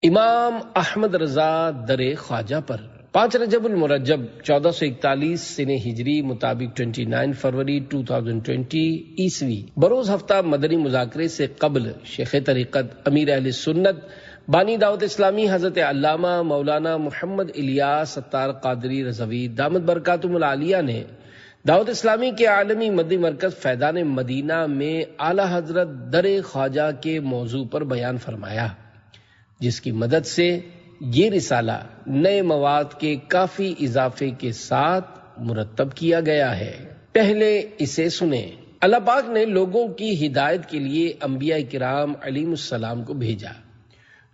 امام احمد رضا در خواجہ پر 5 رجب المرجب 1441 سن ہجری مطابق 29 فروری 2020 عیسوی بروز ہفتہ مدنی مذاکرے سے قبل شیخ طریقت امیر اہل سنت بانی دعوت اسلامی حضرت علامہ مولانا محمد الیاس ستار قادری رضوی دامت برکاتہم العالیہ نے دعوت اسلامی کے عالمی مدنی مرکز فیضان مدینہ میں اعلیٰ حضرت در خواجہ کے موضوع پر بیان فرمایا، جس کی مدد سے یہ رسالہ نئے مواد کے کافی اضافے کے ساتھ مرتب کیا گیا ہے۔ پہلے اسے سنیں۔ اللہ پاک نے لوگوں کی ہدایت کے لیے انبیاء کرام علیہم السلام کو بھیجا،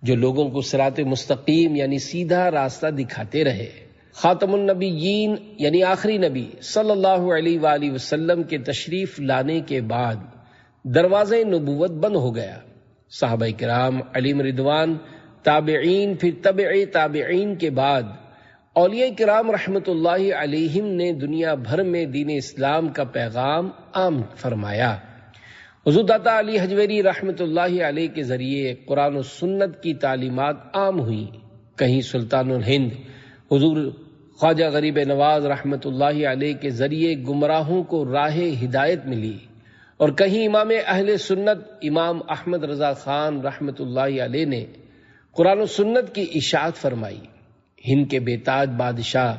جو لوگوں کو صراط مستقیم یعنی سیدھا راستہ دکھاتے رہے۔ خاتم النبیین یعنی آخری نبی صلی اللہ علیہ وآلہ وسلم کے تشریف لانے کے بعد دروازہ نبوت بند ہو گیا۔ صحابہ کرام علیہم رضوان، تابعین، پھر تبع تابعین کے بعد اولیاء کرام رحمت اللہ علیہم نے دنیا بھر میں دین اسلام کا پیغام عام فرمایا۔ حضور داتا علی حجویری رحمت اللہ علیہ کے ذریعے قرآن و سنت کی تعلیمات عام ہوئیں۔ کہیں سلطان الہند حضور خواجہ غریب نواز رحمت اللہ علیہ کے ذریعے گمراہوں کو راہ ہدایت ملی، اور کہیں امام اہل سنت امام احمد رضا خان رحمت اللہ علیہ نے قرآن و سنت کی اشاعت فرمائی۔ ہند کے بے تاج بادشاہ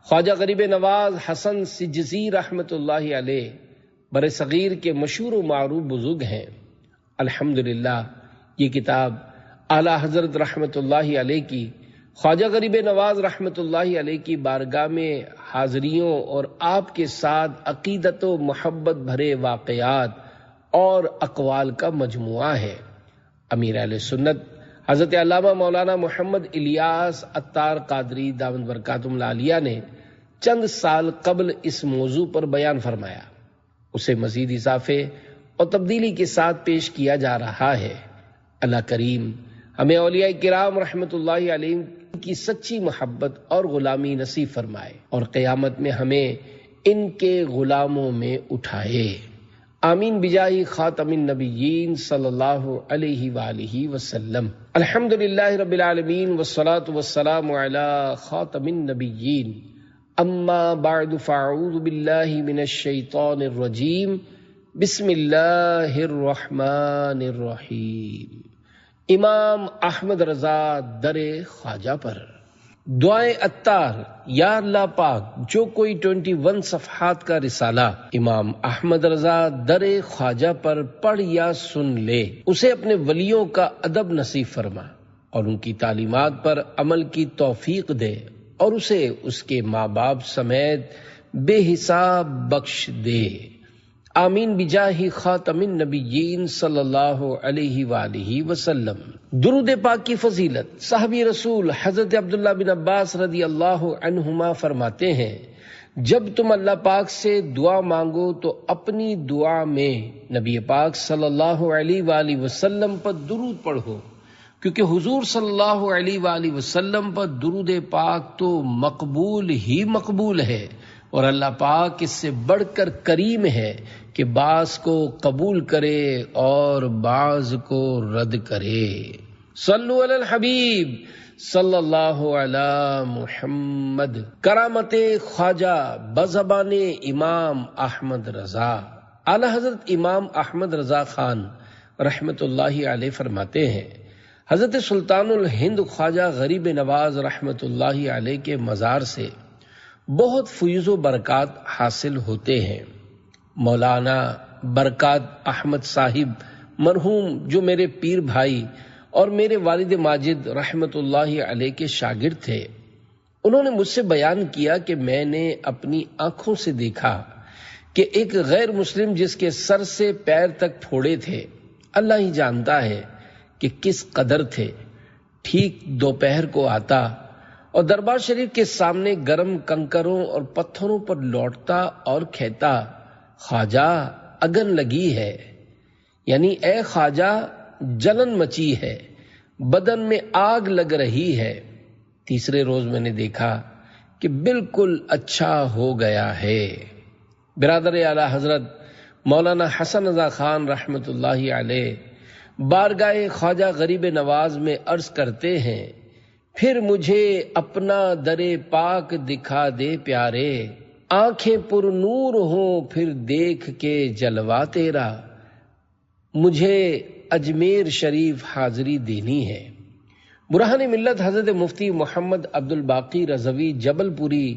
خواجہ غریب نواز حسن سجزی رحمت اللہ علیہ بر صغیر کے مشہور و معروف بزرگ ہیں۔ الحمدللہ یہ کتاب اعلیٰ حضرت رحمت اللہ علیہ کی خواجہ غریب نواز رحمت اللہ علیہ کی بارگاہ میں حاضریوں اور آپ کے ساتھ عقیدت و محبت بھرے واقعات اور اقوال کا مجموعہ ہے۔ امیر اہل سنت حضرت علامہ مولانا محمد الیاس اتار قادری دامت برکاتہم العالیہ نے چند سال قبل اس موضوع پر بیان فرمایا، اسے مزید اضافے اور تبدیلی کے ساتھ پیش کیا جا رہا ہے۔ اللہ کریم ہمیں اولیاء کرام رحمت اللہ علیہ کی سچی محبت اور غلامی نصیب فرمائے، اور قیامت میں ہمیں ان کے غلاموں میں اٹھائے۔ آمین بجاہ خاتم النبیین صلی اللہ علیہ وآلہ وسلم۔ الحمدللہ رب العالمین والصلاة والسلام علی خاتم النبیین، اما بعد فاعوذ باللہ من الشیطان الرجیم، بسم اللہ الرحمن الرحیم۔ امام احمد رضا در خواجہ پر دعائے اتار۔ یا اللہ پاک، جو کوئی 21 صفحات کا رسالہ امام احمد رضا در خواجہ پر پڑھ یا سن لے، اسے اپنے ولیوں کا ادب نصیب فرما، اور ان کی تعلیمات پر عمل کی توفیق دے، اور اسے اس کے ماں باپ سمیت بے حساب بخش دے۔ آمین بجاہ خاتم النبیین صلی اللہ علیہ وآلہ وسلم۔ درود پاک کی فضیلت۔ صحابی رسول حضرت عبداللہ بن عباس رضی اللہ عنہما فرماتے ہیں، جب تم اللہ پاک سے دعا مانگو تو اپنی دعا میں نبی پاک صلی اللہ علیہ وآلہ وسلم پر درود پڑھو، کیونکہ حضور صلی اللہ علیہ وآلہ وسلم پر درود پاک تو مقبول ہی مقبول ہے، اور اللہ پاک اس سے بڑھ کر کریم ہے کہ بعض کو قبول کرے اور بعض کو رد کرے۔ صلو علی الحبیب صلی اللہ علی محمد۔ کرامت خواجہ بزبان امام احمد رضا۔ اعلیٰ حضرت امام احمد رضا خان رحمت اللہ علیہ فرماتے ہیں، حضرت سلطان الہند خواجہ غریب نواز رحمت اللہ علیہ کے مزار سے بہت فیض و برکات حاصل ہوتے ہیں۔ مولانا برکات احمد صاحب مرحوم، جو میرے پیر بھائی اور میرے والد ماجد رحمت اللہ علیہ کے شاگرد تھے، انہوں نے مجھ سے بیان کیا کہ میں نے اپنی آنکھوں سے دیکھا کہ ایک غیر مسلم جس کے سر سے پیر تک پھوڑے تھے، اللہ ہی جانتا ہے کہ کس قدر تھے، ٹھیک دوپہر کو آتا اور دربار شریف کے سامنے گرم کنکروں اور پتھروں پر لوٹتا اور کہتا، خواجہ اگن لگی ہے، یعنی اے خواجہ جلن مچی ہے، بدن میں آگ لگ رہی ہے۔ تیسرے روز میں نے دیکھا کہ بالکل اچھا ہو گیا ہے۔ برادر اعلیٰ حضرت مولانا حسن رضا خان رحمت اللہ علیہ بارگاہ خواجہ غریب نواز میں عرض کرتے ہیں، پھر مجھے اپنا در پاک دکھا دے پیارے، آنکھیں پر نور ہوں پھر دیکھ کے جلوہ تیرا، مجھے اجمیر شریف حاضری دینی ہے۔ برہان ملت حضرت مفتی محمد عبد الباقی رضوی جبل پوری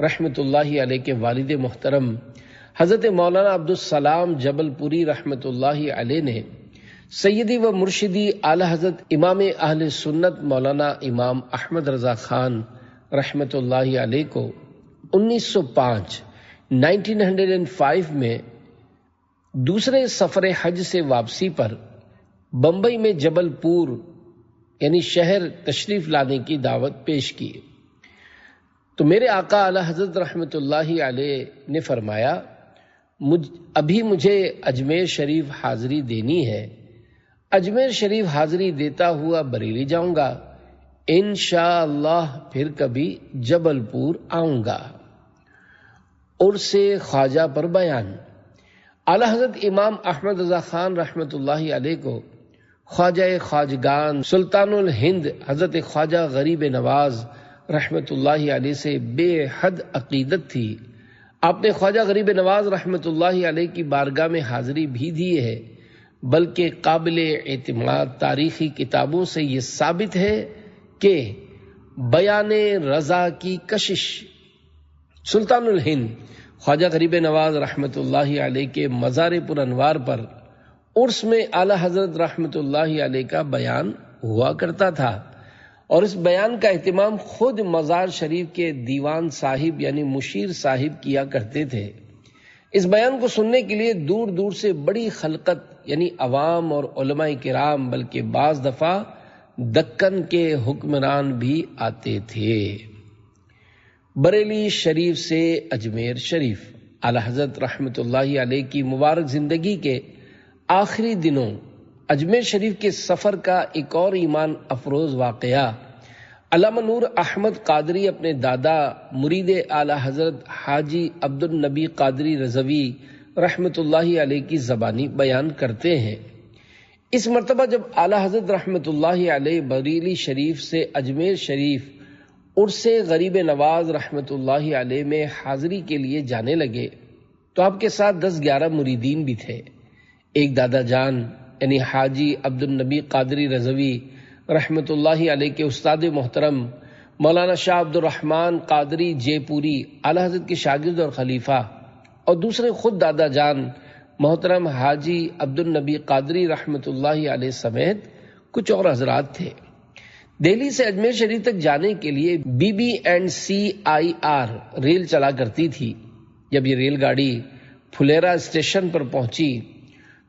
رحمت اللہ علیہ کے والد محترم حضرت مولانا عبدالسلام جبل پوری رحمت اللہ علیہ نے سیدی و مرشدی اعلی حضرت امام اہل سنت مولانا امام احمد رضا خان رحمت اللہ علیہ کو 1905 میں دوسرے سفر حج سے واپسی پر بمبئی میں جبل پور یعنی شہر تشریف لانے کی دعوت پیش کی، تو میرے آقا اعلی حضرت رحمت اللہ علیہ نے فرمایا، ابھی مجھے اجمیر شریف حاضری دینی ہے، اجمیر شریف حاضری دیتا ہوا بریلی جاؤں گا، انشاءاللہ پھر کبھی جبل پور آؤں گا۔ عرس خواجہ پر بیان۔ اعلی حضرت امام احمد رضا خان رحمت اللہ علیہ کو خواجہ خواجگان سلطان الہند حضرت خواجہ غریب نواز رحمت اللہ علیہ سے بے حد عقیدت تھی۔ آپ نے خواجہ غریب نواز رحمت اللہ علیہ کی بارگاہ میں حاضری بھی دی ہے، بلکہ قابل اعتماد تاریخی کتابوں سے یہ ثابت ہے کہ بیان رضا کی کشش سلطان الہند خواجہ غریب نواز رحمت اللہ علیہ کے مزار پر انوار پر عرس میں اعلی حضرت رحمت اللہ علیہ کا بیان ہوا کرتا تھا، اور اس بیان کا اہتمام خود مزار شریف کے دیوان صاحب یعنی مشیر صاحب کیا کرتے تھے۔ اس بیان کو سننے کے لیے دور دور سے بڑی خلقت یعنی عوام اور علماء کرام، بلکہ بعض دفعہ دکن کے حکمران بھی آتے تھے۔ بریلی شریف سے اجمیر شریف۔ اعلی حضرت رحمت اللہ علیہ کی مبارک زندگی کے آخری دنوں اجمیر شریف کے سفر کا ایک اور ایمان افروز واقعہ علامہ نور احمد قادری اپنے دادا مرید اعلی حضرت حاجی عبد النبی قادری رضوی رحمت اللہ علیہ کی زبانی بیان کرتے ہیں۔ اس مرتبہ جب اعلی حضرت رحمت اللہ علیہ بریلی شریف سے اجمیر شریف عرس غریب نواز رحمت اللہ علیہ میں حاضری کے لیے جانے لگے تو آپ کے ساتھ 10-11 مریدین بھی تھے۔ ایک دادا جان یعنی حاجی عبد النبی قادری رضوی رحمت اللہ علیہ کے استاد محترم مولانا شاہ عبد الرحمن قادری جے پوری اعلی حضرت کے شاگرد اور خلیفہ، اور دوسرے خود دادا جان محترم حاجی عبد النبی قادری رحمت اللہ علیہ سمیت کچھ اور حضرات تھے۔ دہلی سے اجمیر شریف تک جانے کے لیے BB&CIR ریل چلا کرتی تھی۔ جب یہ ریل گاڑی پھلیرا اسٹیشن پر پہنچی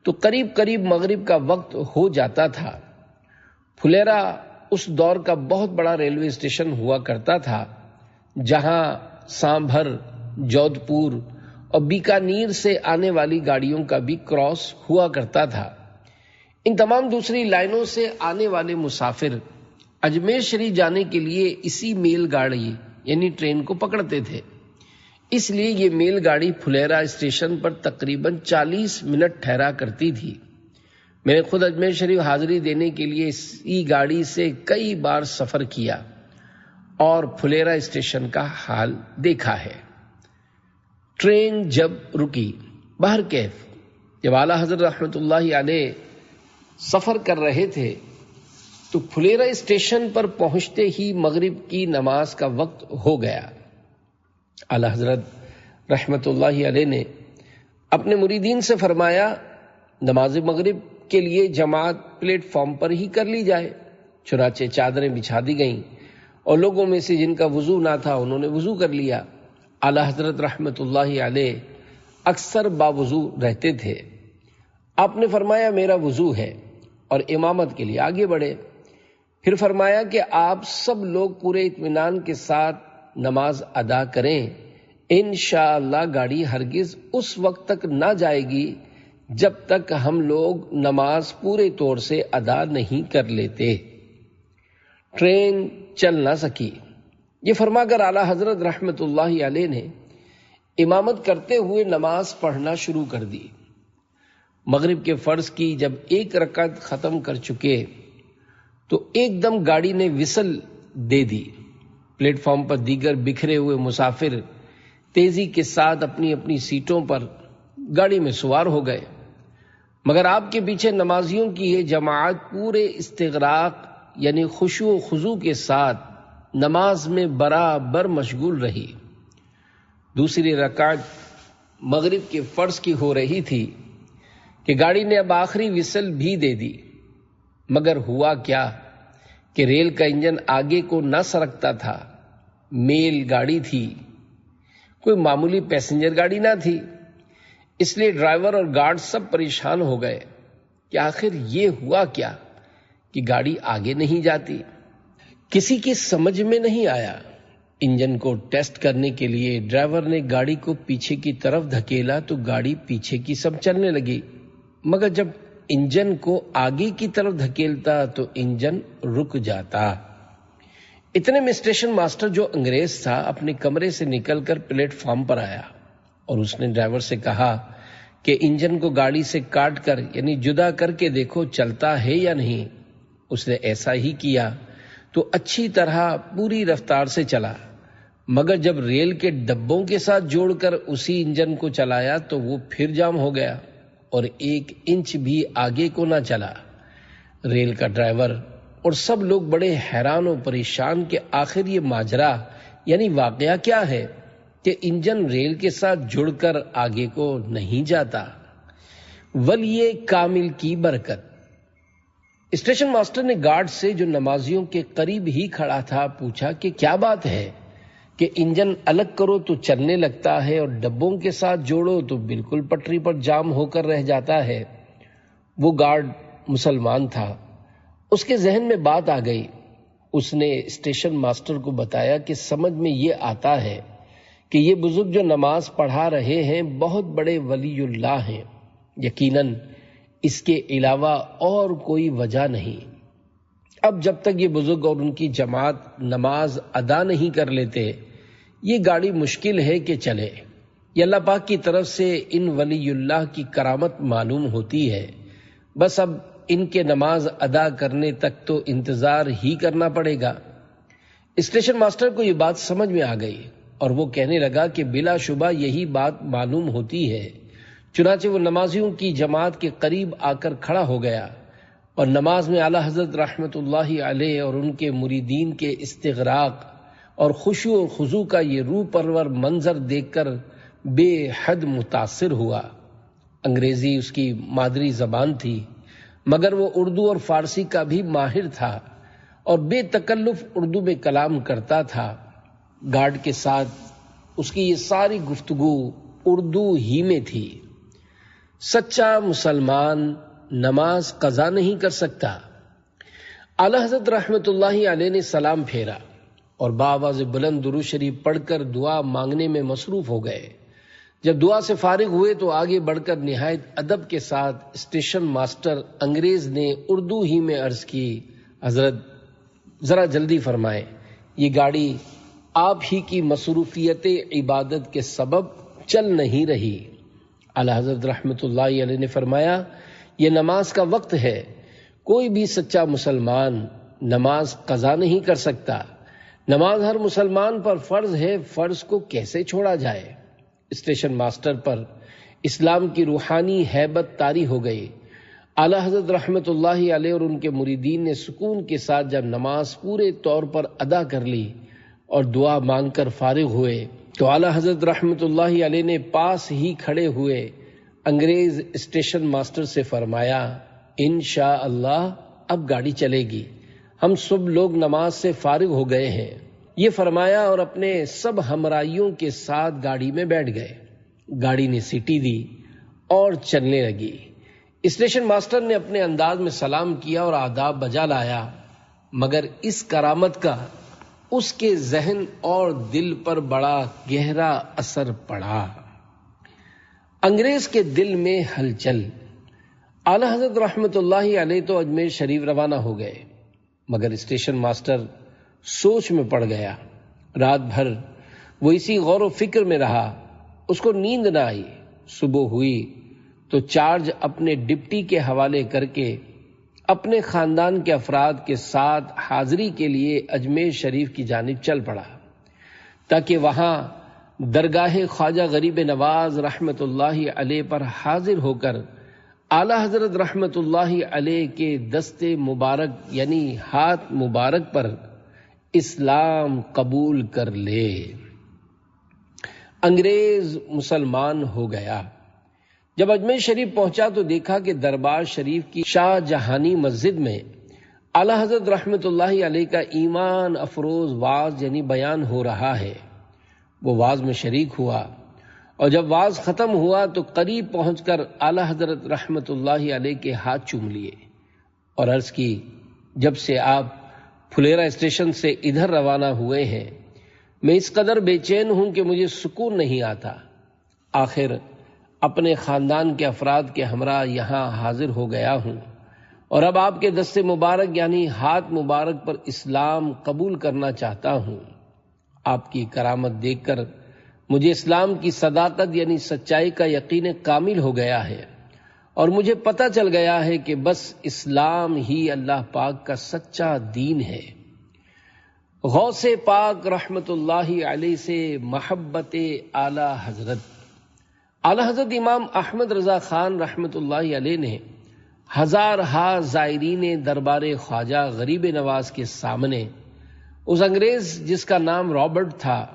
تو قریب مغرب کا وقت ہو جاتا تھا۔ پھلیرا اس دور کا بہت بڑا ریلوے اسٹیشن ہوا کرتا تھا، جہاں سانبھر، جودھ پور اور بیکانیر سے آنے والی گاڑیوں کا بھی کراس ہوا کرتا تھا۔ ان تمام دوسری لائنوں سے آنے والے مسافر اجمیر شریف جانے کے لیے اسی میل گاڑی یعنی ٹرین کو پکڑتے تھے، اس لیے یہ میل گاڑی پھلیرا اسٹیشن پر تقریباً 40 منٹ ٹھہرا کرتی تھی۔ میں نے خود اجمیر شریف حاضری دینے کے لیے اسی گاڑی سے کئی بار سفر کیا اور پھلیرا اسٹیشن کا حال دیکھا ہے۔ ٹرین جب رکی، بہرکیف جب اعلی حضرت رحمت اللہ علیہ سفر کر رہے تھے تو پھلیرا اسٹیشن پر پہنچتے ہی مغرب کی نماز کا وقت ہو گیا۔ اعلی حضرت رحمت اللہ علیہ نے اپنے مریدین سے فرمایا، نماز مغرب کے لیے جماعت پلیٹ فارم پر ہی کر لی جائے۔ چنانچہ چادریں بچھا دی گئیں اور لوگوں میں سے جن کا وضو نہ تھا انہوں نے وضو کر لیا۔ اعلی حضرت رحمت اللہ علیہ اکثر باوضو رہتے تھے۔ آپ نے فرمایا میرا وضو ہے، اور امامت کے لیے آگے بڑھے۔ پھر فرمایا کہ آپ سب لوگ پورے اطمینان کے ساتھ نماز ادا کریں، انشاءاللہ گاڑی ہرگز اس وقت تک نہ جائے گی جب تک ہم لوگ نماز پورے طور سے ادا نہیں کر لیتے۔ ٹرین چل نہ سکی۔ یہ فرما کر اعلی حضرت رحمت اللہ علیہ نے امامت کرتے ہوئے نماز پڑھنا شروع کر دی۔ مغرب کے فرض کی جب ایک رکعت ختم کر چکے تو ایک دم گاڑی نے وسل دے دی۔ پلیٹ فارم پر دیگر بکھرے ہوئے مسافر تیزی کے ساتھ اپنی اپنی سیٹوں پر گاڑی میں سوار ہو گئے، مگر آپ کے پیچھے نمازیوں کی یہ جماعت پورے استغراق یعنی خشوع و خضوع کے ساتھ نماز میں برابر مشغول رہی۔ دوسری رکعت مغرب کے فرض کی ہو رہی تھی کہ گاڑی نے اب آخری وسل بھی دے دی، مگر ہوا کیا کہ ریل کا انجن آگے کو نہ سرکتا تھا۔ میل گاڑی تھی، کوئی معمولی پیسنجر گاڑی نہ تھی، اس لیے ڈرائیور اور گارڈ سب پریشان ہو گئے کہ آخر یہ ہوا کیا کہ گاڑی آگے نہیں جاتی۔ کسی کی سمجھ میں نہیں آیا۔ انجن کو ٹیسٹ کرنے کے لیے ڈرائیور نے گاڑی کو پیچھے کی طرف دھکیلا تو گاڑی پیچھے کی سب چلنے لگی، مگر جب انجن کو آگے کی طرف دھکیلتا تو انجن رک جاتا۔ اتنے میں اسٹیشن ماسٹر جو انگریز تھا اپنے کمرے سے نکل کر پلیٹ فارم پر آیا اور اس نے ڈرائیور سے کہا کہ انجن کو گاڑی سے کاٹ کر یعنی جدا کر کے دیکھو چلتا ہے یا نہیں۔ اس نے ایسا ہی کیا تو اچھی طرح پوری رفتار سے چلا، مگر جب ریل کے ڈبوں کے ساتھ جوڑ کر اسی انجن کو چلایا تو وہ پھر جام ہو گیا اور 1 انچ بھی آگے کو نہ چلا۔ ریل کا ڈرائیور اور سب لوگ بڑے حیران و پریشان کہ آخر یہ ماجرا یعنی واقعہ کیا ہے کہ انجن ریل کے ساتھ جڑ کر آگے کو نہیں جاتا۔ ولی کامل کی برکت۔ اسٹیشن ماسٹر نے گارڈ سے جو نمازیوں کے قریب ہی کھڑا تھا پوچھا کہ کیا بات ہے کہ انجن الگ کرو تو چلنے لگتا ہے اور ڈبوں کے ساتھ جوڑو تو بالکل پٹری پر جام ہو کر رہ جاتا ہے۔ وہ گارڈ مسلمان تھا، اس کے ذہن میں بات آ گئی۔ اس نے اسٹیشن ماسٹر کو بتایا کہ سمجھ میں یہ آتا ہے کہ یہ بزرگ جو نماز پڑھا رہے ہیں بہت بڑے ولی اللہ ہیں، یقیناً اس کے علاوہ اور کوئی وجہ نہیں۔ اب جب تک یہ بزرگ اور ان کی جماعت نماز ادا نہیں کر لیتے یہ گاڑی مشکل ہے کہ چلے۔ یہ اللہ پاک کی طرف سے ان ولی اللہ کی کرامت معلوم ہوتی ہے، بس اب ان کے نماز ادا کرنے تک تو انتظار ہی کرنا پڑے گا۔ اسٹیشن ماسٹر کو یہ بات سمجھ میں آ گئی اور وہ کہنے لگا کہ بلا شبہ یہی بات معلوم ہوتی ہے۔ چنانچہ وہ نمازیوں کی جماعت کے قریب آ کر کھڑا ہو گیا اور نماز میں اعلیٰ حضرت رحمت اللہ علیہ اور ان کے مریدین کے استغراق اور خشوع و خضوع کا یہ روح پرور منظر دیکھ کر بے حد متاثر ہوا۔ انگریزی اس کی مادری زبان تھی، مگر وہ اردو اور فارسی کا بھی ماہر تھا اور بے تکلف اردو میں کلام کرتا تھا۔ گارڈ کے ساتھ اس کی یہ ساری گفتگو اردو ہی میں تھی۔ سچا مسلمان نماز قضا نہیں کر سکتا۔ اعلیٰ حضرت رحمت اللہ علیہ نے سلام پھیرا اور بآواز بلند درود شریف پڑھ کر دعا مانگنے میں مصروف ہو گئے۔ جب دعا سے فارغ ہوئے تو آگے بڑھ کر نہایت ادب کے ساتھ اسٹیشن ماسٹر انگریز نے اردو ہی میں عرض کی، حضرت ذرا جلدی فرمائیں، یہ گاڑی آپ ہی کی مصروفیت عبادت کے سبب چل نہیں رہی۔ اعلیٰ حضرت رحمت اللہ علیہ نے فرمایا، یہ نماز کا وقت ہے، کوئی بھی سچا مسلمان نماز قضا نہیں کر سکتا۔ نماز ہر مسلمان پر فرض ہے، فرض کو کیسے چھوڑا جائے؟ اسٹیشن ماسٹر پر اسلام کی روحانی ہیبت طاری ہو گئی۔ اعلیٰ حضرت رحمت اللہ علیہ اور ان کے مریدین نے سکون کے ساتھ جب نماز پورے طور پر ادا کر لی اور دعا مانگ کر فارغ ہوئے تو اعلیٰ حضرت رحمت اللہ علیہ نے پاس ہی کھڑے ہوئے انگریز اسٹیشن ماسٹر سے فرمایا، انشاءاللہ اب گاڑی چلے گی، ہم سب لوگ نماز سے فارغ ہو گئے ہیں۔ یہ فرمایا اور اپنے سب ہمراہیوں کے ساتھ گاڑی میں بیٹھ گئے۔ گاڑی نے سیٹی دی اور چلنے لگی۔ اسٹیشن ماسٹر نے اپنے انداز میں سلام کیا اور آداب بجا لایا، مگر اس کرامت کا اس کے ذہن اور دل پر بڑا گہرا اثر پڑا۔ انگریز کے دل میں ہلچل۔ اعلیٰ حضرت رحمت اللہ علیہ تو اجمیر شریف روانہ ہو گئے، مگر اسٹیشن ماسٹر سوچ میں پڑ گیا۔ رات بھر وہ اسی غور و فکر میں رہا، اس کو نیند نہ آئی۔ صبح ہوئی تو چارج اپنے ڈپٹی کے حوالے کر کے اپنے خاندان کے افراد کے ساتھ حاضری کے لیے اجمیر شریف کی جانب چل پڑا تاکہ وہاں درگاہ خواجہ غریب نواز رحمت اللہ علیہ پر حاضر ہو کر اعلی حضرت رحمت اللہ علیہ کے دست مبارک یعنی ہاتھ مبارک پر اسلام قبول کر لے۔ انگریز مسلمان ہو گیا۔ جب اجمیر شریف پہنچا تو دیکھا کہ دربار شریف کی شاہ جہانی مسجد میں اعلی حضرت رحمت اللہ علیہ کا ایمان افروز واعظ یعنی بیان ہو رہا ہے۔ وہ واعظ میں شریک ہوا، اور جب واعظ ختم ہوا تو قریب پہنچ کر اعلی حضرت رحمت اللہ علیہ کے ہاتھ چوم لیے اور عرض کی، جب سے آپ پھلیرا اسٹیشن سے ادھر روانہ ہوئے ہیں میں اس قدر بے چین ہوں کہ مجھے سکون نہیں آتا۔ آخر اپنے خاندان کے افراد کے ہمراہ یہاں حاضر ہو گیا ہوں، اور اب آپ کے دست مبارک یعنی ہاتھ مبارک پر اسلام قبول کرنا چاہتا ہوں۔ آپ کی کرامت دیکھ کر مجھے اسلام کی صداقت یعنی سچائی کا یقین کامل ہو گیا ہے، اور مجھے پتہ چل گیا ہے کہ بس اسلام ہی اللہ پاک کا سچا دین ہے۔ غوث پاک رحمت اللہ علیہ سے محبت اعلی حضرت امام احمد رضا خان رحمت اللہ علیہ نے ہزارہا زائرین دربار خواجہ غریب نواز کے سامنے اس انگریز جس کا نام رابرٹ تھا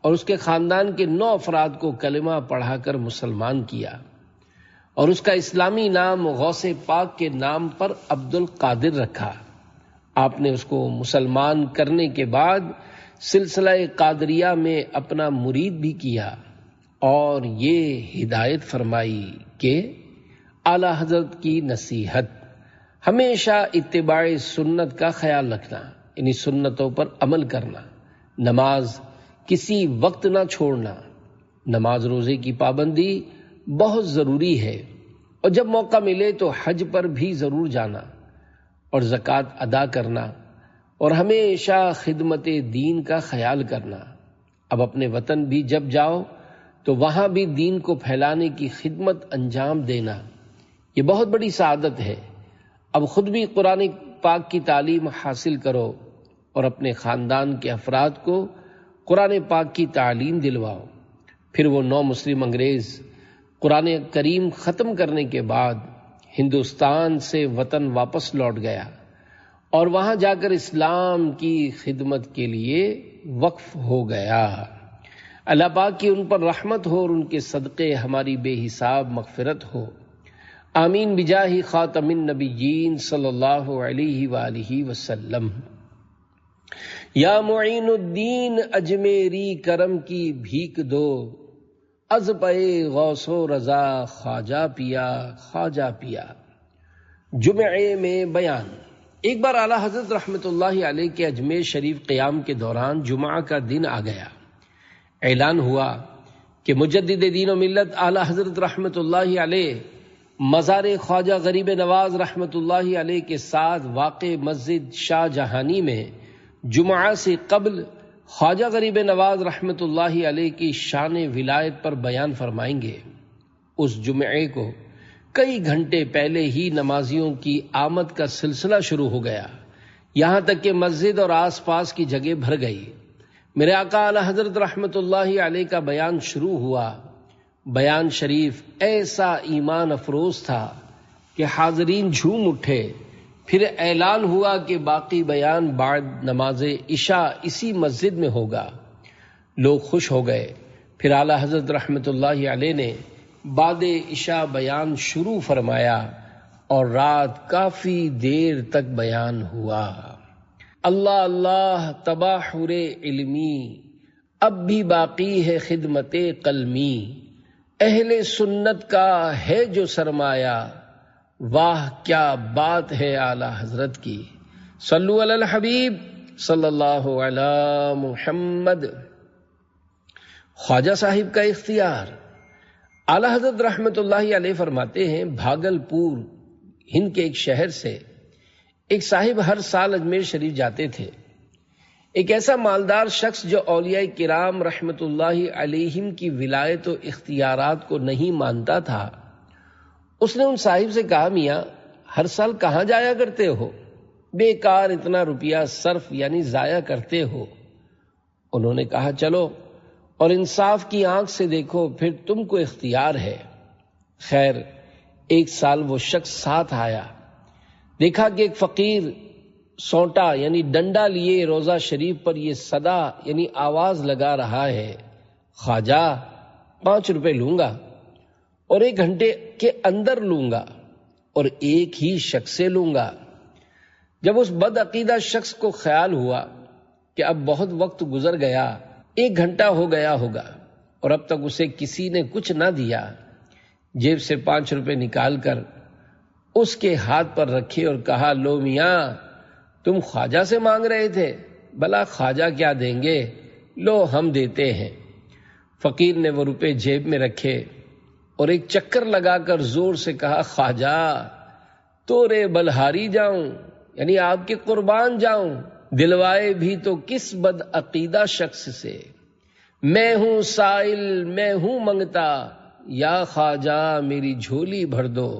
اور اس کے خاندان کے 9 افراد کو کلمہ پڑھا کر مسلمان کیا، اور اس کا اسلامی نام غوث پاک کے نام پر عبد القادر رکھا۔ آپ نے اس کو مسلمان کرنے کے بعد سلسلہ قادریہ میں اپنا مرید بھی کیا، اور یہ ہدایت فرمائی کہ اعلی حضرت کی نصیحت ہمیشہ اتباع سنت کا خیال رکھنا، یعنی سنتوں پر عمل کرنا، نماز کسی وقت نہ چھوڑنا، نماز روزے کی پابندی بہت ضروری ہے، اور جب موقع ملے تو حج پر بھی ضرور جانا، اور زکوٰۃ ادا کرنا، اور ہمیشہ خدمت دین کا خیال کرنا۔ اب اپنے وطن بھی جب جاؤ تو وہاں بھی دین کو پھیلانے کی خدمت انجام دینا، یہ بہت بڑی سعادت ہے۔ اب خود بھی قرآن پاک کی تعلیم حاصل کرو اور اپنے خاندان کے افراد کو قرآن پاک کی تعلیم دلواؤ۔ پھر وہ 9 مسلم انگریز قرآن کریم ختم کرنے کے بعد ہندوستان سے وطن واپس لوٹ گیا، اور وہاں جا کر اسلام کی خدمت کے لیے وقف ہو گیا۔ اللہ پاک کی ان پر رحمت ہو اور ان کے صدقے ہماری بے حساب مغفرت ہو، آمین بجاہ خاتم النبیین صلی اللہ علیہ وآلہ وسلم۔ یا معین الدین اجمیری کرم کی بھیک دو، از پے غوث و رضا خواجہ پیا۔ جمعے میں بیان۔ ایک بار اعلیٰ حضرت رحمت اللہ علیہ کے اجمیر شریف قیام کے دوران جمعہ کا دن آ گیا۔ اعلان ہوا کہ مجدد دین و ملت اعلیٰ حضرت رحمت اللہ علیہ مزار خواجہ غریب نواز رحمت اللہ علیہ کے ساتھ واقع مسجد شاہ جہانی میں جمعہ سے قبل خواجہ غریب نواز رحمت اللہ علیہ کی شان ولایت پر بیان فرمائیں گے۔ اس جمعے کو کئی گھنٹے پہلے ہی نمازیوں کی آمد کا سلسلہ شروع ہو گیا، یہاں تک کہ مسجد اور آس پاس کی جگہ بھر گئی۔ میرے آقا اعلی حضرت رحمت اللہ علیہ کا بیان شروع ہوا۔ بیان شریف ایسا ایمان افروز تھا کہ حاضرین جھوم اٹھے۔ پھر اعلان ہوا کہ باقی بیان بعد نماز عشاء اسی مسجد میں ہوگا۔ لوگ خوش ہو گئے۔ پھر اعلی حضرت رحمت اللہ علیہ نے بعد عشاء بیان شروع فرمایا، اور رات کافی دیر تک بیان ہوا۔ اللہ اللہ تباحر علمی، اب بھی باقی ہے خدمت قلمی، اہل سنت کا ہے جو سرمایہ، واہ کیا بات ہے اعلی حضرت کی۔ صلو علی الحبیب صلی اللہ علی محمد۔ خواجہ صاحب کا اختیار۔ اعلی حضرت رحمت اللہ علیہ فرماتے ہیں، بھاگل پور ہند کے ایک شہر سے ایک صاحب ہر سال اجمیر شریف جاتے تھے۔ ایک ایسا مالدار شخص جو اولیاء کرام رحمت اللہ علیہم کی ولایت و اختیارات کو نہیں مانتا تھا، اس نے ان صاحب سے کہا میاں ہر سال کہاں جایا کرتے ہو؟ بیکار اتنا روپیہ صرف یعنی ضائع کرتے ہو۔ انہوں نے کہا چلو اور انصاف کی آنکھ سے دیکھو، پھر تم کو اختیار ہے۔ خیر ایک سال وہ شخص ساتھ آیا، دیکھا کہ ایک فقیر سونٹا یعنی ڈنڈا لیے روزہ شریف پر یہ صدا یعنی آواز لگا رہا ہے، خواجہ 5 روپے لوں گا اور 1 گھنٹے کے اندر لوں گا اور ایک ہی شخص سے لوں گا۔ جب اس بد عقیدہ شخص کو خیال ہوا کہ اب بہت وقت گزر گیا، 1 گھنٹہ ہو گیا ہوگا اور اب تک اسے کسی نے کچھ نہ دیا، جیب سے 5 روپے نکال کر اس کے ہاتھ پر رکھے اور کہا لو میاں تم خواجہ سے مانگ رہے تھے، بھلا خواجہ کیا دیں گے، لو ہم دیتے ہیں۔ فقیر نے وہ روپے جیب میں رکھے اور ایک چکر لگا کر زور سے کہا خواجہ تورے بلہاری جاؤں یعنی آپ کے قربان جاؤں، دلوائے بھی تو کس بد عقیدہ شخص سے، میں ہوں سائل میں ہوں منگتا، یا خواجہ میری جھولی بھر دو،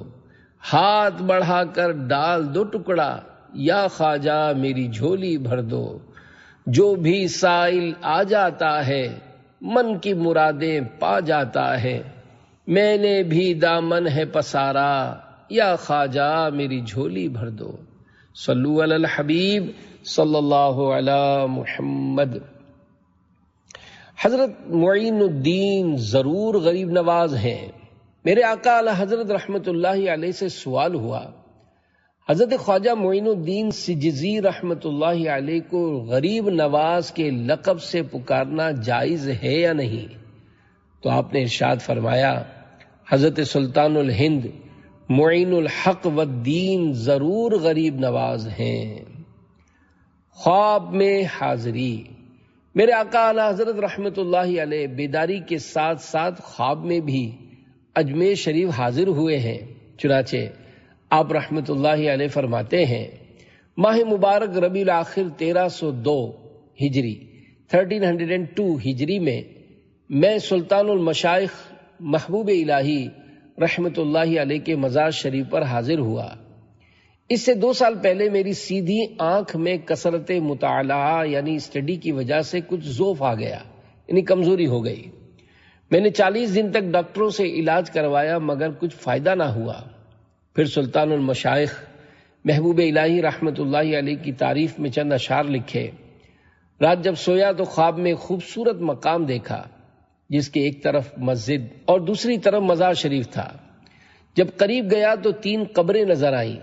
ہاتھ بڑھا کر ڈال دو ٹکڑا، یا خواجہ میری جھولی بھر دو۔ جو بھی سائل آ جاتا ہے من کی مرادیں پا جاتا ہے، میں نے بھی دامن ہے پسارا، یا خواجہ میری جھولی بھر دو۔ صلو علی الحبیب صلی اللہ علی محمد۔ حضرت معین الدین ضرور غریب نواز ہیں۔ میرے آقا اعلی حضرت رحمت اللہ علیہ سے سوال ہوا حضرت خواجہ معین الدین سجزی رحمت اللہ علیہ کو غریب نواز کے لقب سے پکارنا جائز ہے یا نہیں؟ تو آپ نے ارشاد فرمایا حضرت سلطان الہند معین الحق والدین ضرور غریب نواز ہیں۔ خواب میں حاضری۔ میرے آقا اعلی حضرت رحمت اللہ علیہ بیداری کے ساتھ ساتھ خواب میں بھی اجمیر شریف حاضر ہوئے ہیں۔ چنانچہ آپ رحمت اللہ علیہ فرماتے ہیں ماہ مبارک ربیع الاخر 1302 ہجری 1302 ہجری میں سلطان المشائخ محبوب الہی رحمت اللہ علیہ کے مزار شریف پر حاضر ہوا۔ اس سے 2 سال پہلے میری سیدھی آنکھ میں کثرت مطالعہ یعنی اسٹڈی کی وجہ سے کچھ ضعف آ گیا، یعنی کمزوری ہو گئی۔ میں نے 40 دن تک ڈاکٹروں سے علاج کروایا مگر کچھ فائدہ نہ ہوا۔ پھر سلطان المشائخ محبوب الہی رحمت اللہ علیہ کی تعریف میں چند اشعار لکھے۔ رات جب سویا تو خواب میں خوبصورت مقام دیکھا جس کے ایک طرف مسجد اور دوسری طرف مزار شریف تھا۔ جب قریب گیا تو 3 قبریں نظر آئیں،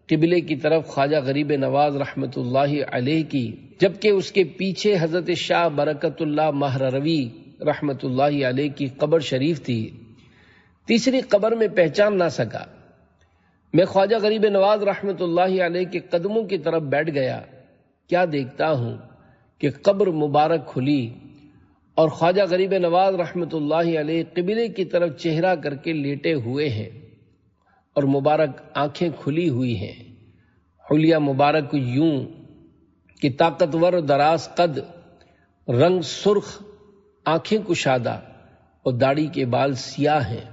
قبلے کی طرف خواجہ غریب نواز رحمت اللہ علیہ کی، جبکہ اس کے پیچھے حضرت شاہ برکت اللہ مہروی رحمت اللہ علیہ کی قبر شریف تھی۔ تیسری قبر میں پہچان نہ سکا۔ میں خواجہ غریب نواز رحمت اللہ علیہ کے قدموں کی طرف بیٹھ گیا، کیا دیکھتا ہوں کہ قبر مبارک کھلی اور خواجہ غریب نواز رحمت اللہ علیہ قبلے کی طرف چہرہ کر کے لیٹے ہوئے ہیں اور مبارک آنکھیں کھلی ہوئی ہیں۔ حلیہ مبارک یوں کہ طاقتور دراز قد، رنگ سرخ، آنکھیں کشادہ اور داڑھی کے بال سیاہ ہیں۔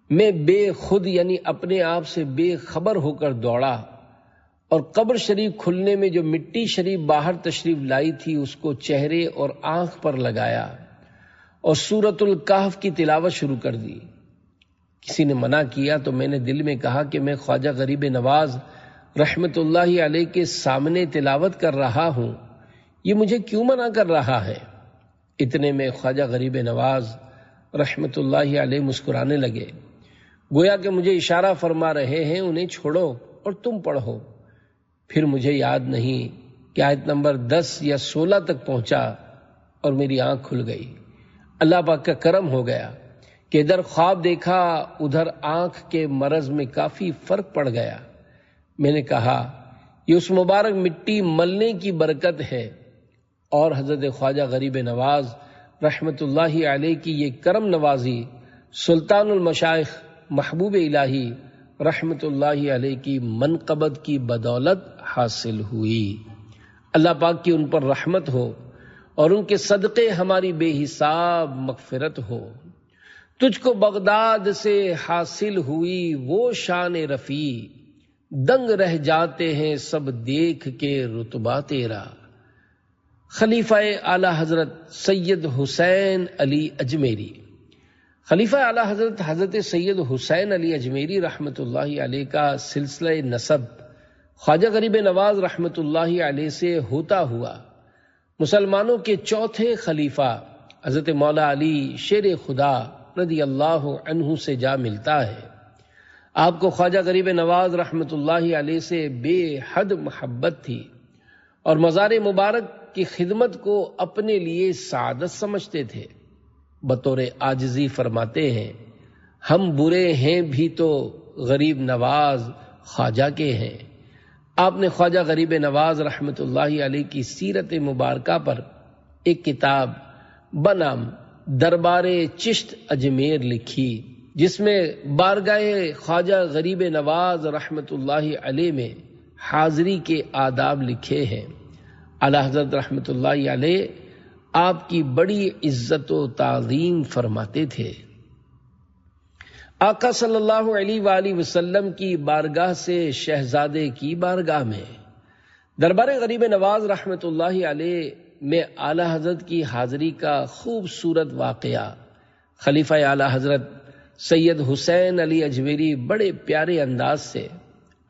میں بے خود یعنی اپنے آپ سے بے خبر ہو کر دوڑا اور قبر شریف کھلنے میں جو مٹی شریف باہر تشریف لائی تھی اس کو چہرے اور آنکھ پر لگایا اور سورۃ الکہف کی تلاوت شروع کر دی۔ کسی نے منع کیا تو میں نے دل میں کہا کہ میں خواجہ غریب نواز رحمت اللہ علیہ کے سامنے تلاوت کر رہا ہوں، یہ مجھے کیوں منع کر رہا ہے؟ اتنے میں خواجہ غریب نواز رحمت اللہ علیہ مسکرانے لگے، گویا کہ مجھے اشارہ فرما رہے ہیں انہیں چھوڑو اور تم پڑھو۔ پھر مجھے یاد نہیں کہ آیت نمبر 10 یا 16 تک پہنچا اور میری آنکھ کھل گئی۔ اللہ پاک کا کرم ہو گیا کہ ادھر خواب دیکھا ادھر آنکھ کے مرض میں کافی فرق پڑ گیا۔ میں نے کہا یہ اس مبارک مٹی ملنے کی برکت ہے اور حضرت خواجہ غریب نواز رحمت اللہ علیہ کی یہ کرم نوازی سلطان المشائخ محبوب الہی رحمت اللہ علیہ کی منقبت کی بدولت حاصل ہوئی۔ اللہ پاک کی ان پر رحمت ہو اور ان کے صدقے ہماری بے حساب مغفرت ہو۔ تجھ کو بغداد سے حاصل ہوئی وہ شان رفیع، دنگ رہ جاتے ہیں سب دیکھ کے رتبہ تیرا۔ خلیفہ اعلی حضرت سید حسین علی اجمیری۔ خلیفہ اعلی حضرت حضرت سید حسین علی اجمیری رحمۃ اللہ علیہ کا سلسلہ نسب خواجہ غریب نواز رحمۃ اللہ علیہ سے ہوتا ہوا مسلمانوں کے چوتھے خلیفہ حضرت مولا علی شیر خدا رضی اللہ عنہ سے جا ملتا ہے۔ آپ کو خواجہ غریب نواز رحمۃ اللہ علیہ سے بے حد محبت تھی اور مزار مبارک کی خدمت کو اپنے لیے سعادت سمجھتے تھے۔ بطور عاجزی فرماتے ہیں، ہم برے ہیں بھی تو غریب نواز خواجہ کے ہیں۔ آپ نے خواجہ غریب نواز رحمۃ اللہ علیہ کی سیرت مبارکہ پر ایک کتاب بنام دربار چشت اجمیر لکھی، جس میں بارگاہ خواجہ غریب نواز رحمۃ اللہ علیہ میں حاضری کے آداب لکھے ہیں۔ اعلی حضرت رحمۃ اللہ علیہ آپ کی بڑی عزت و تعظیم فرماتے تھے۔ آقا صلی اللہ علیہ وآلہ وسلم کی بارگاہ سے شہزادے کی بارگاہ میں دربار غریب نواز رحمۃ اللہ علیہ میں اعلی حضرت کی حاضری کا خوبصورت واقعہ خلیفہ اعلی حضرت سید حسین علی اجمیری بڑے پیارے انداز سے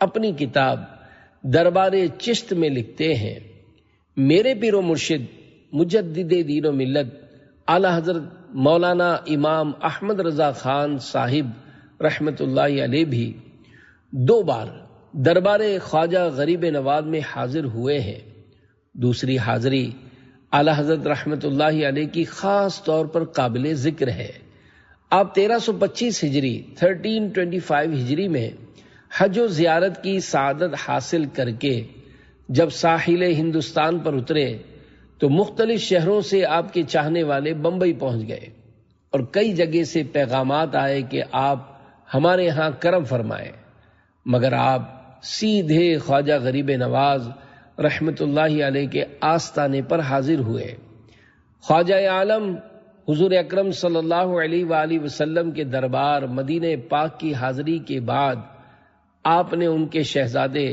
اپنی کتاب دربار چشت میں لکھتے ہیں۔ میرے پیر و مرشد مجدد دین و ملت اعلی حضرت مولانا امام احمد رضا خان صاحب رحمۃ اللہ علیہ بھی 2 بار دربار خواجہ غریب نواز میں حاضر ہوئے ہیں۔ دوسری حاضری اعلی حضرت رحمۃ اللہ علیہ کی خاص طور پر قابل ذکر ہے۔ آپ 1325 ہجری 1325 ہجری میں حج و زیارت کی سعادت حاصل کر کے جب ساحل ہندوستان پر اترے تو مختلف شہروں سے آپ کے چاہنے والے بمبئی پہنچ گئے اور کئی جگہ سے پیغامات آئے کہ آپ ہمارے ہاں کرم فرمائیں، مگر آپ سیدھے خواجہ غریب نواز رحمۃ اللہ علیہ کے آستانے پر حاضر ہوئے۔ خواجہ عالم حضور اکرم صلی اللہ علیہ وآلہ وسلم کے دربار مدینہ پاک کی حاضری کے بعد آپ نے ان کے شہزادے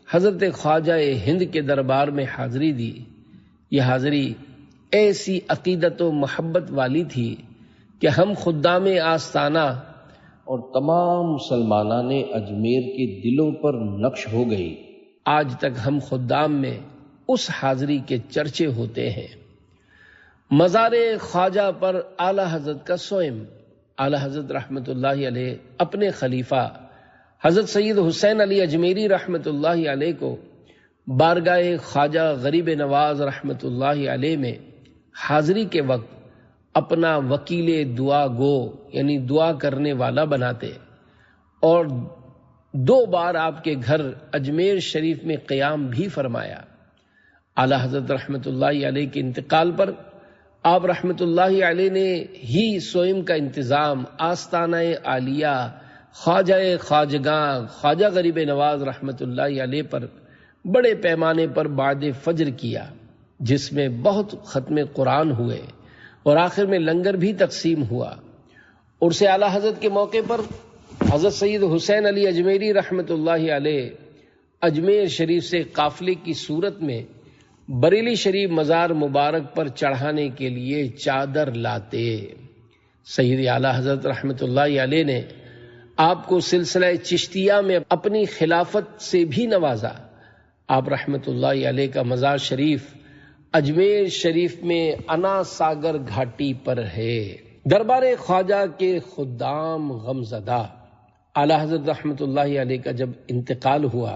حضرت خواجہ ہند کے دربار میں حاضری دی۔ یہ حاضری ایسی عقیدت و محبت والی تھی کہ ہم خدام آستانہ اور تمام مسلمانان اجمیر کے دلوں پر نقش ہو گئی۔ آج تک ہم خدام میں اس حاضری کے چرچے ہوتے ہیں۔ مزار خواجہ پر اعلی حضرت کا سوئم اعلی حضرت رحمۃ اللہ علیہ اپنے خلیفہ حضرت سید حسین علی اجمیری رحمۃ اللہ علیہ کو بارگاہ خواجہ غریب نواز رحمۃ اللہ علیہ میں حاضری کے وقت اپنا وکیل دعا گو یعنی دعا کرنے والا بناتے اور 2 بار آپ کے گھر اجمیر شریف میں قیام بھی فرمایا۔ اعلی حضرت رحمۃ اللہ علیہ کے انتقال پر آپ رحمۃ اللہ علیہ نے ہی سوئم کا انتظام آستانہ عالیہ خواجہ خواجگاں خواجہ غریب نواز رحمۃ اللہ علیہ پر بڑے پیمانے پر بعد فجر کیا، جس میں بہت ختم قرآن ہوئے اور آخر میں لنگر بھی تقسیم ہوا۔ عرس اعلی حضرت کے موقع پر حضرت سید حسین علی اجمیری رحمۃ اللہ علیہ اجمیر شریف سے قافلے کی صورت میں بریلی شریف مزار مبارک پر چڑھانے کے لیے چادر لاتے۔ سید اعلی حضرت رحمۃ اللہ علیہ نے آپ کو سلسلہ چشتیہ میں اپنی خلافت سے بھی نوازا۔ آپ رحمۃ اللہ علیہ کا مزار شریف اجمیر شریف میں انا ساگر گھاٹی پر ہے۔ دربار خواجہ کے خدام غمزدہ اعلی حضرت رحمۃ اللہ علیہ کا جب انتقال ہوا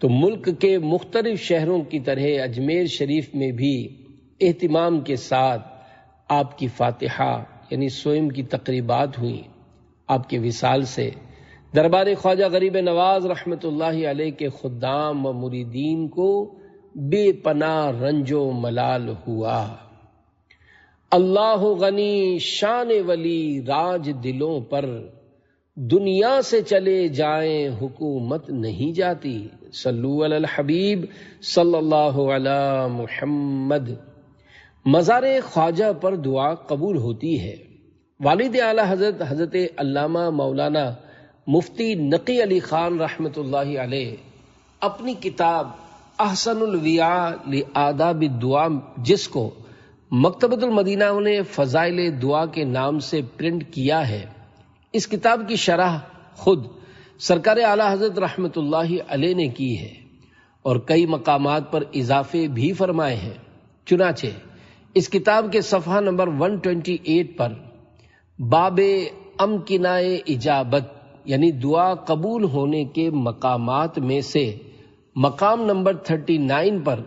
تو ملک کے مختلف شہروں کی طرح اجمیر شریف میں بھی اہتمام کے ساتھ آپ کی فاتحہ یعنی سوئم کی تقریبات ہوئیں۔ آپ کے وصال سے دربار خواجہ غریب نواز رحمۃ اللہ علیہ کے خدام و مریدین کو بے پناہ رنج و ملال ہوا۔ اللہ غنی شان ولی راج دلوں پر، دنیا سے چلے جائیں حکومت نہیں جاتی۔ صلو علی الحبیب صلی اللہ علی محمد۔ مزار خواجہ پر دعا قبول ہوتی ہے۔ والد اعلیٰ حضرت علامہ مولانا مفتی نقی علی خان رحمۃ اللہ علیہ اپنی کتاب احسن الویاء لآداب الدعاء، جس کو مکتبۃ المدینہ نے فضائل دعا کے نام سے پرنٹ کیا ہے، اس کتاب کی شرح خود سرکار اعلیٰ حضرت رحمۃ اللہ علیہ نے کی ہے اور کئی مقامات پر اضافے بھی فرمائے ہیں۔ چنانچہ اس کتاب کے صفحہ نمبر 128 پر باب امکنائے اجابت یعنی دعا قبول ہونے کے مقامات میں سے مقام نمبر 39 پر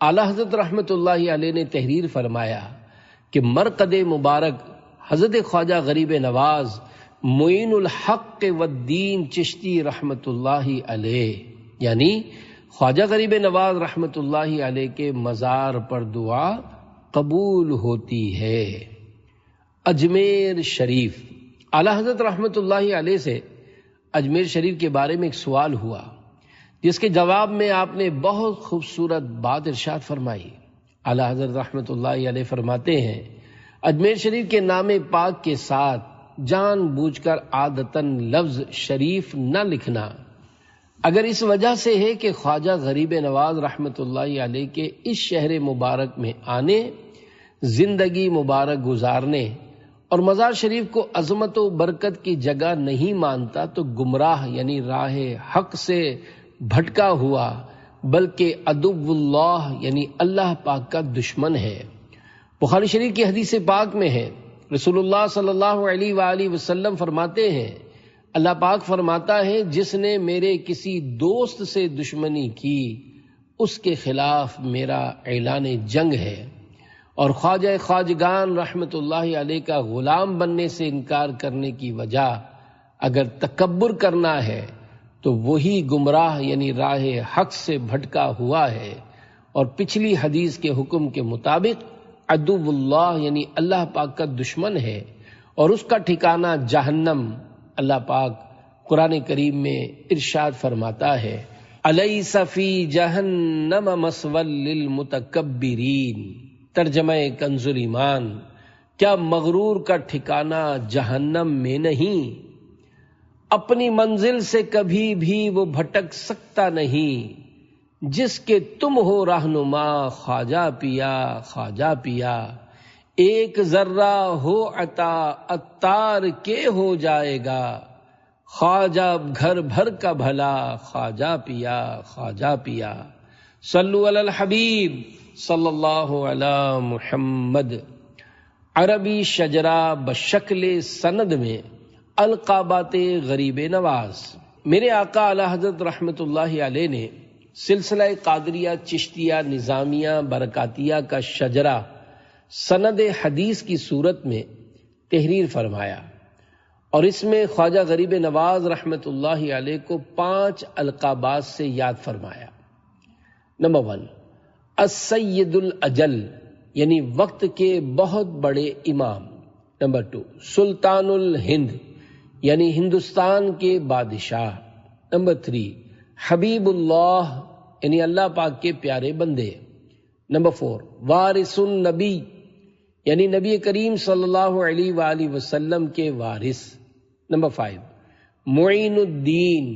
اعلیٰ حضرت رحمۃ اللہ علیہ نے تحریر فرمایا کہ مرقد مبارک حضرت خواجہ غریب نواز معین الحق والدین چشتی رحمۃ اللہ علیہ، یعنی خواجہ غریب نواز رحمۃ اللہ علیہ کے مزار پر دعا قبول ہوتی ہے۔ اجمیر شریف، اعلیٰ حضرت رحمۃ اللہ علیہ سے اجمیر شریف کے بارے میں ایک سوال ہوا، جس کے جواب میں آپ نے بہت خوبصورت بات ارشاد فرمائی۔ اعلیٰ حضرت رحمۃ اللہ علیہ فرماتے ہیں، اجمیر شریف کے نام پاک کے ساتھ جان بوجھ کر عادتاً لفظ شریف نہ لکھنا، اگر اس وجہ سے ہے کہ خواجہ غریب نواز رحمۃ اللہ علیہ کے اس شہر مبارک میں آنے، زندگی مبارک گزارنے اور مزار شریف کو عظمت و برکت کی جگہ نہیں مانتا تو گمراہ یعنی راہ حق سے بھٹکا ہوا بلکہ عدو اللہ یعنی اللہ پاک کا دشمن ہے۔ بخاری شریف کی حدیث پاک میں ہے، رسول اللہ صلی اللہ علیہ وآلہ وسلم فرماتے ہیں، اللہ پاک فرماتا ہے جس نے میرے کسی دوست سے دشمنی کی اس کے خلاف میرا اعلان جنگ ہے، اور خواجہ خواجگان رحمت اللہ علیہ کا غلام بننے سے انکار کرنے کی وجہ اگر تکبر کرنا ہے تو وہی گمراہ یعنی راہ حق سے بھٹکا ہوا ہے، اور پچھلی حدیث کے حکم کے مطابق عدو اللہ یعنی اللہ پاک کا دشمن ہے اور اس کا ٹھکانہ جہنم۔ اللہ پاک قرآن کریم میں ارشاد فرماتا ہے، الیس فی جہنم مثوی للمتکبرین، ترجمہ کنز ایمان، کیا مغرور کا ٹھکانہ جہنم میں نہیں؟ اپنی منزل سے کبھی بھی وہ بھٹک سکتا نہیں، جس کے تم ہو رہنما خواجہ پیا خواجہ پیا، ایک ذرہ ہو عطا عطار کے ہو جائے گا، خواجہ گھر بھر کا بھلا خواجہ پیا خواجہ پیا۔ صلو علی الحبیب صلی اللہ علی محمد۔ عربی شجرہ بشکل سند میں القابات غریب نواز، میرے آقا اعلی حضرت رحمت اللہ علیہ نے سلسلہ قادریہ چشتیہ نظامیہ برکاتیہ کا شجرہ سند حدیث کی صورت میں تحریر فرمایا، اور اس میں خواجہ غریب نواز رحمت اللہ علیہ کو 5 القابات سے یاد فرمایا۔ نمبر 1، السید الاجل یعنی وقت کے بہت بڑے امام۔ نمبر 2، سلطان الہند یعنی ہندوستان کے بادشاہ۔ نمبر 3، حبیب اللہ یعنی اللہ پاک کے پیارے بندے۔ نمبر 4، وارث النبی یعنی نبی کریم صلی اللہ علیہ وآلہ وسلم کے وارث۔ نمبر 5، معین الدین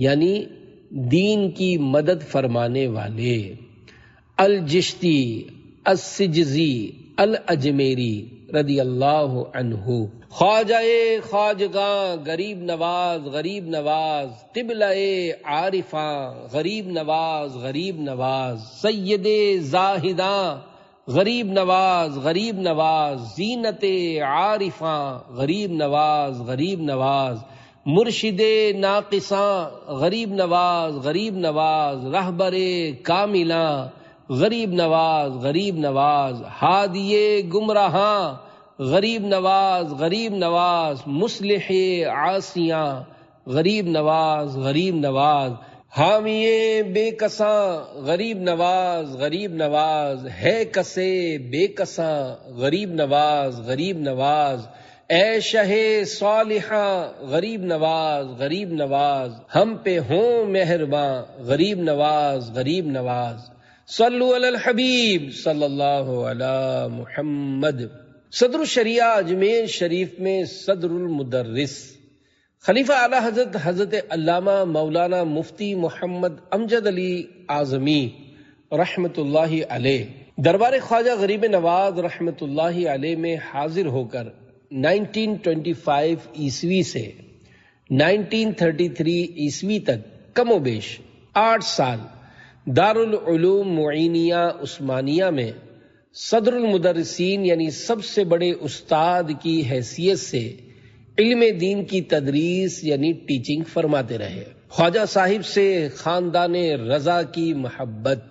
یعنی دین کی مدد فرمانے والے۔ الجشتی السجزی الاجمیری رضی اللہ عنہ، خواجہ خواجگاں غریب نواز قبلہ عارفاں غریب نواز سید زاہداں غریب نواز زینت عارفاں غریب نواز مرشد ناقصاں غریب نواز رہبر کاملاں غریب نواز ہادی گمراہاں غریب نواز مصلح عاصیاں غریب نواز حامی بے کساں غریب نواز ہے کسے بے کساں غریب نواز اے شہ صالحاں غریب نواز ہم پہ ہوں مہرباں غریب نواز۔ صلو علی الحبیب صلی اللہ علی محمد۔ صدر الشریعہ اجمیر شریف میں صدر المدرس خلیفہ اعلی حضرت علامہ مولانا مفتی محمد امجد علی اعظمی رحمت اللہ علیہ دربار خواجہ غریب نواز رحمت اللہ علیہ میں حاضر ہو کر 1925 عیسوی سے 1933 عیسوی تک کم و بیش 8 سال دارالعلوم معینیہ عثمانیہ میں صدر المدرسین یعنی سب سے بڑے استاد کی حیثیت سے علم دین کی تدریس یعنی ٹیچنگ فرماتے رہے۔ خواجہ صاحب سے خاندان رضا کی محبت۔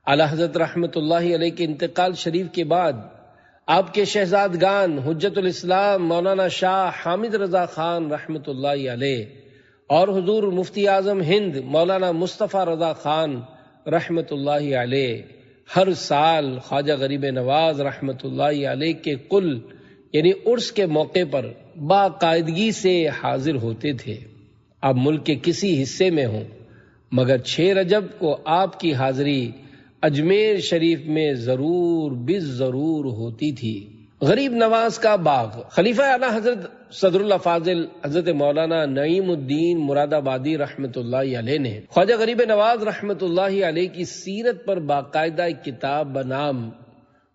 اعلی حضرت رحمت اللہ علیہ کے انتقال شریف کے بعد آپ کے شہزادگان حجت الاسلام مولانا شاہ حامد رضا خان رحمت اللہ علیہ اور حضور مفتی اعظم ہند مولانا مصطفیٰ رضا خان رحمت اللہ علیہ ہر سال خواجہ غریب نواز رحمت اللہ علیہ کے قل یعنی عرس کے موقع پر باقاعدگی سے حاضر ہوتے تھے۔ اب ملک کے کسی حصے میں ہوں مگر 6 رجب کو آپ کی حاضری اجمیر شریف میں ضرور ہوتی تھی۔ غریب نواز کا باغ خلیفہ اعلی حضرت صدر الافاضل حضرت مولانا نعیم الدین مراد آبادی رحمت اللہ علیہ نے خواجہ غریب نواز رحمت اللہ علیہ کی سیرت پر باقاعدہ ایک کتاب بنام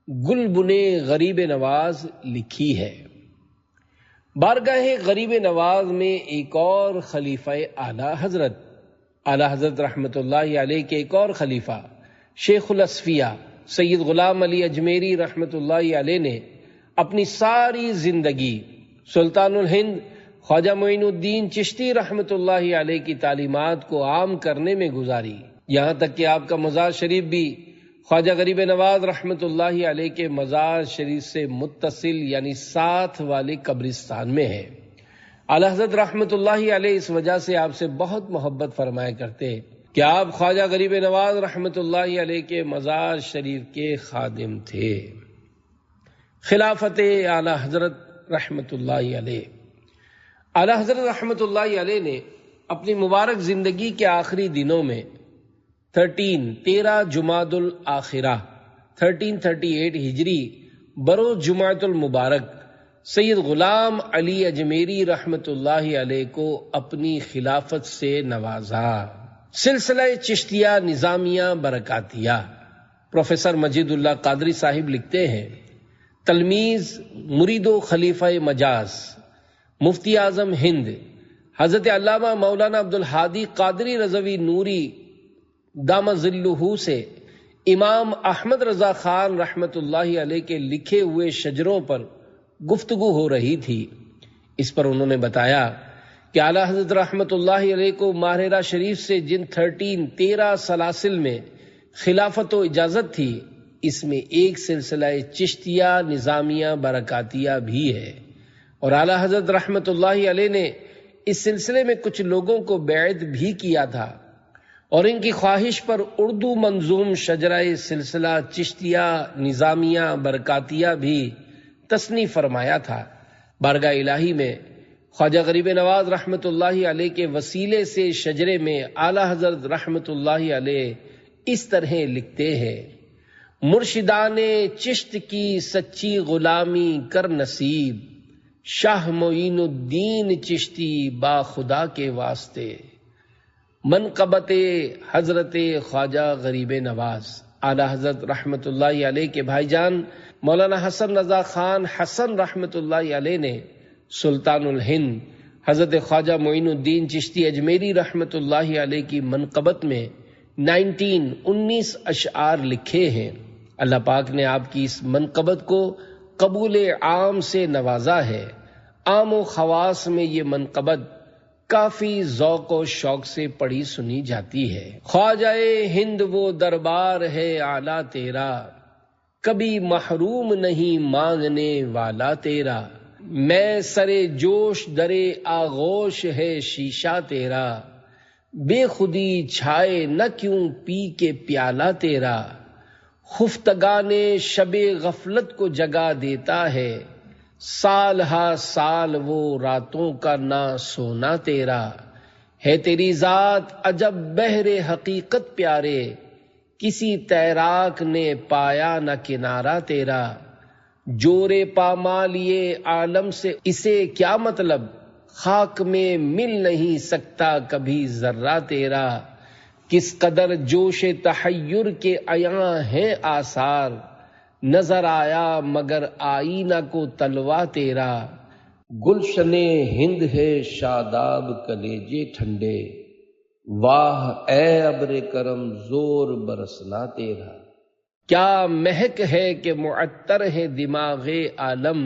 گلبن غریب نواز لکھی ہے۔ بارگاہ غریب نواز میں ایک اور خلیفہ اعلی حضرت رحمت اللہ علیہ کے ایک اور خلیفہ شیخ الاصفیاء سید غلام علی اجمیری رحمت اللہ علیہ نے اپنی ساری زندگی سلطان الہند خواجہ معین الدین چشتی رحمت اللہ علیہ کی تعلیمات کو عام کرنے میں گزاری، یہاں تک کہ آپ کا مزار شریف بھی خواجہ غریب نواز رحمت اللہ علیہ کے مزار شریف سے متصل یعنی ساتھ والے قبرستان میں ہے۔ اعلی حضرت رحمت اللہ علیہ اس وجہ سے آپ سے بہت محبت فرمایا کرتے کہ آپ خواجہ غریب نواز رحمت اللہ علیہ کے مزار شریف کے خادم تھے۔ خلافت اعلی حضرت رحمت اللہ علیہ اعلی حضرت رحمت اللہ علیہ نے اپنی مبارک زندگی کے آخری دنوں میں 13 جمادی الاخرہ 1338 ہجری بروز جمعۃ المبارک سید غلام علی اجمیری رحمت اللہ علیہ کو اپنی خلافت سے نوازا۔ سلسلہ چشتیہ نظامیہ برکاتیہ پروفیسر مجید اللہ قادری صاحب لکھتے ہیں، تلمیذ مرید و خلیفہ مجاز مفتی اعظم ہند حضرت علامہ مولانا عبدالہادی قادری رضوی نوری دامہ ظلہ سے امام احمد رضا خان رحمت اللہ علیہ کے لکھے ہوئے شجروں پر گفتگو ہو رہی تھی۔ اس پر انہوں نے بتایا کہ اعلی حضرت رحمت اللہ علیہ کو ماہرہ شریف سے جن 13 سلاسل میں خلافت و اجازت تھی، اس میں ایک سلسلہ چشتیہ نظامیہ برکاتیہ بھی ہے، اور اعلی حضرت رحمت اللہ علیہ نے اس سلسلے میں کچھ لوگوں کو بیعت بھی کیا تھا اور ان کی خواہش پر اردو منظوم شجرہ سلسلہ چشتیہ نظامیہ برکاتیہ بھی تصنیف فرمایا تھا۔ بارگاہ الہی میں خواجہ غریب نواز رحمت اللہ علیہ کے وسیلے سے شجرے میں اعلی حضرت رحمت اللہ علیہ اس طرح لکھتے ہیں، مرشدان چشت کی سچی غلامی کر نصیب، شاہ معین الدین چشتی با خدا کے واسطے، منقبت حضرت خواجہ غریب نواز۔ اعلی حضرت رحمت اللہ علیہ کے بھائی جان مولانا حسن رضا خان حسن رحمت اللہ علیہ نے سلطان الہند حضرت خواجہ معین الدین چشتی اجمیری رحمت اللہ علیہ کی منقبت میں 19 اشعار لکھے ہیں۔ اللہ پاک نے آپ کی اس منقبت کو قبول عام سے نوازا ہے۔ عام و خواص میں یہ منقبت کافی ذوق و شوق سے پڑھی سنی جاتی ہے۔ خواجہ ہند وہ دربار ہے اعلیٰ تیرا، کبھی محروم نہیں مانگنے والا تیرا، میں سرے جوش درے آغوش ہے شیشہ تیرا، بے خودی چھائے نہ کیوں پی کے پیالہ تیرا، خفتگان شب غفلت کو جگا دیتا ہے، سال ہا سال وہ راتوں کا نہ سونا تیرا، ہے تیری ذات عجب بحر حقیقت پیارے، کسی تیراک نے پایا نہ کنارہ تیرا، جورے پامالیے عالم سے اسے کیا مطلب، خاک میں مل نہیں سکتا کبھی ذرہ تیرا، کس قدر جوش تحیر کے عیاں ہیں آثار، نظر آیا مگر آئینہ کو تلوا تیرا، گلشن ہند ہے شاداب کلیجے ٹھنڈے، واہ اے ابر کرم زور برسنا تیرا، کیا مہک ہے کہ معطر ہے دماغ عالم،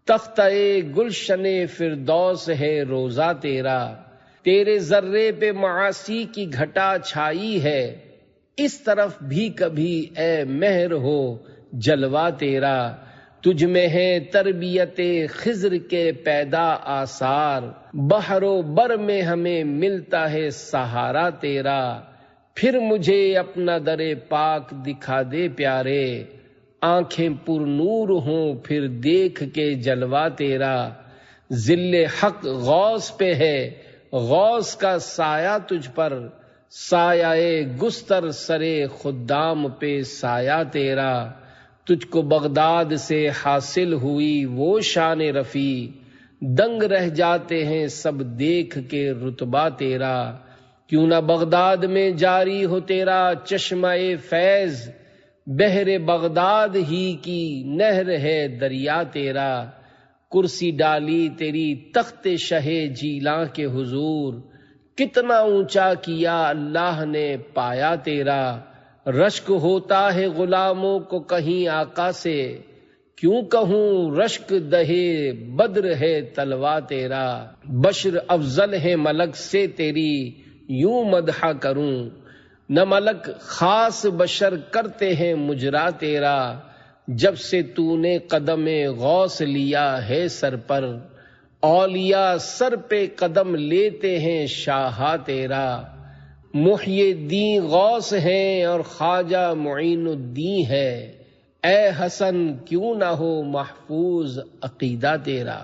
تختہ گلشن فردوس ہے روزہ تیرا، تیرے ذرے پہ معاصی کی گھٹا چھائی ہے، اس طرف بھی کبھی اے مہر ہو جلوہ تیرا، تجھ میں ہے تربیت خضر کے پیدا آثار، بحر و بر میں ہمیں ملتا ہے سہارا تیرا، پھر مجھے اپنا در پاک دکھا دے پیارے، آنکھیں پر نور ہوں پھر دیکھ کے جلوہ تیرا، ذل حق غوث پہ ہے غوث کا سایہ تجھ پر، سایہ گستر سرے خدام پہ سایہ تیرا، تجھ کو بغداد سے حاصل ہوئی وہ شان رفیع، دنگ رہ جاتے ہیں سب دیکھ کے رتبہ تیرا، کیوں نہ بغداد میں جاری ہو تیرا چشمہ فیض، بحر بغداد ہی کی نہر ہے دریا تیرا، کرسی ڈالی تیری تخت شہ جیلاں کے حضور، کتنا اونچا کیا اللہ نے پایا تیرا، رشک ہوتا ہے غلاموں کو کہیں آقا سے، کیوں کہوں رشک دہے بدر ہے تلوا تیرا، بشر افضل ہے ملک سے تیری یوں مدح کروں، نہ ملک خاص بشر کرتے ہیں مجرا تیرا، جب سے تو نے قدم غوث لیا ہے سر پر، اولیاء سر پہ قدم لیتے ہیں شاہا تیرا، محی الدین غوث ہیں اور خواجہ معین الدین ہے، اے حسن کیوں نہ ہو محفوظ عقیدہ تیرا۔